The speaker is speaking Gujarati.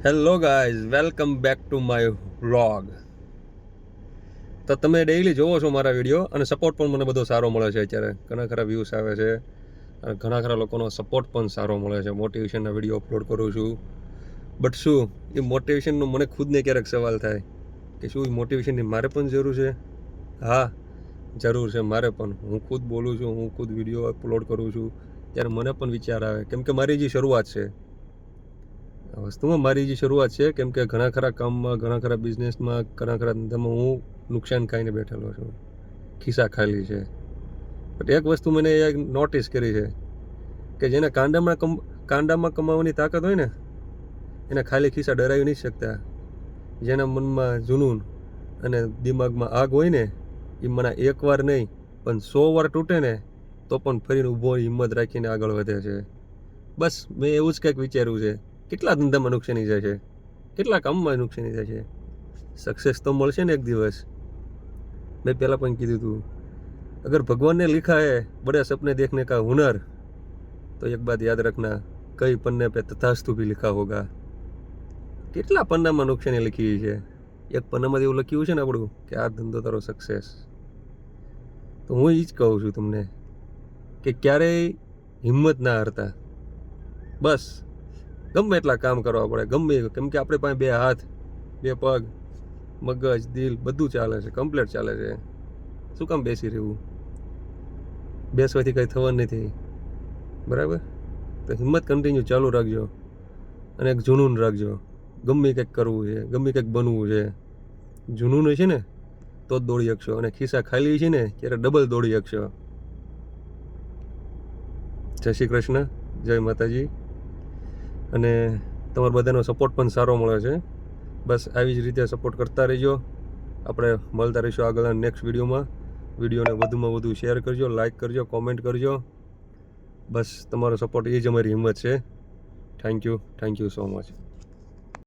Hello guys, welcome back to my vlog. તો તમે ડેઈલી જોવો છો મારા વિડીયો અને સપોર્ટ પણ મને બધો સારો મળે છે. અત્યારે ઘણા ખરા વ્યૂઝ આવે છે અને ઘણા ખરા લોકોનો સપોર્ટ પણ સારો મળે છે. મોટિવેશનના વિડીયો અપલોડ કરું છું. બટ શું એ મોટિવેશનનો મને ખુદને ક્યારેક સવાલ થાય કે શું એ મોટિવેશનની મારે પણ જરૂર છે? હા, જરૂર છે મારે પણ. હું ખુદ બોલું છું, હું ખુદ વિડીયો અપલોડ કરું છું ત્યારે મને પણ વિચાર આવે, કેમ કે મારી જે શરૂઆત છે વસ્તુમાં, મારી જે શરૂઆત છે, કેમ કે ઘણા ખરા કામમાં, ઘણા ખરા બિઝનેસમાં, ઘણા ખરા ધંધામાં હું નુકસાન ખાઈને બેઠેલો છું, ખિસ્સા ખાલી છે. બટ એક વસ્તુ મને એક નોટિસ કરી છે કે જેને કાંડામાં કમાવાની તાકાત હોય ને એને ખાલી ખિસ્સા ડરાવી નહીં શકતા. જેના મનમાં જુનૂન અને દિમાગમાં આગ હોય ને એ મને એકવાર નહીં પણ 100 વાર તૂટે ને તો પણ ફરીને ઊભો હિંમત રાખીને આગળ વધે છે. બસ મેં એવું જ કંઈક વિચાર્યું છે. કેટલા ધંધામાં નુકસાની જાય છે, કેટલા કામમાં નુકસાની જાય છે. સક્સેસ તો મળશે ને એક દિવસ. મેં પહેલાં પણ કીધું હતું, અગર ભગવાન ને लिखा है बड़े सपने देखने का हुनर, तो एक बात याद रखना, कई पन्ने पे तथास्तु भी लिखा होगा. કેટલા પન્નામાં નુકસાની લખી છે. એક પન્નામાં એવું લખ્યું છે ને આપણું કે આ ધંધો તારો સક્સેસ. તો હું એ જ કહું છું તમને કે ક્યારેય હિંમત ના હારતા. બસ ગમે એટલા કામ કરવા પડે, ગમે, કેમ કે આપણે પાસે 2 હાથ, 2 પગ, મગજ, દિલ બધું ચાલે છે, કમ્પ્લીટ ચાલે છે. શું કામ બેસી રહેવું? બેસવાથી કંઈ થવાનું નથી, બરાબર? તો હિંમત કન્ટિન્યુ ચાલુ રાખજો અને એક જુનૂન રાખજો. ગમે કંઈક કરવું છે, ગમે કંઈક બનવું છે. જુનૂન છે ને તો જ દોડી શકશો, અને ખિસ્સા ખાલી છે ને ત્યારે ડબલ દોડી શકશો. જય શ્રી કૃષ્ણ, જય માતાજી. અને તમારા બધાનો સપોર્ટ પણ સારો મળે છે. બસ આવી જ રીતે સપોર્ટ કરતા રહેજો. આપણે મળતા રહીશું આગળના નેક્સ્ટ વિડીયોમાં. વિડીયોને વધુમાં વધુ શેર કરજો, લાઇક કરજો, કોમેન્ટ કરજો. બસ તમારો સપોર્ટ એ જ અમારી હિંમત છે. Thank you so much.